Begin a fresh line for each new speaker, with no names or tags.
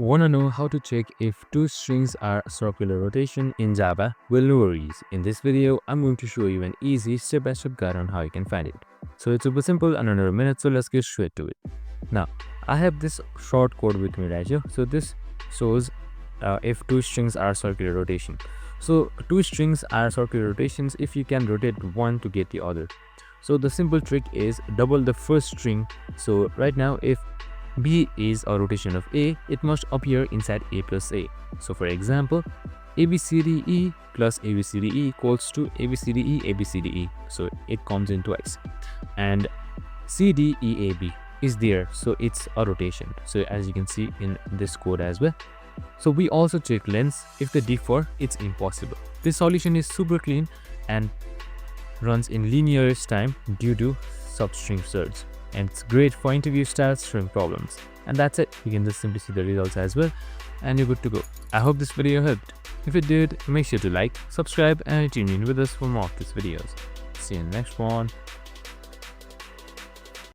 Wanna know how to check if two strings are circular rotation in Java? Well, no worries. In this video, I'm going to show you an easy step-by-step guide on how you can find it. So it's super simple and under a minute, so let's get straight to it. Now, I have this short code with me right here. So this shows if two strings are circular rotation. So two strings are circular rotations if you can rotate one to get the other. So the simple trick is double the first string. So right now, if B is a rotation of A, it must appear inside A plus A. So for example, ABCDE plus ABCDE equals to ABCDE ABCDE. So it comes in twice. And CDEAB is there, so it's a rotation. So as you can see in this code as well. So we also check lengths. If they differ, it's impossible. This solution is super clean and runs in linearist time due to substring search, and it's great for interview style string problems. And that's it. You can just simply see the results as well and you're good to go. I hope this video helped. If it did, make sure to like, subscribe and tune in with us for more of these videos. See you in the next one.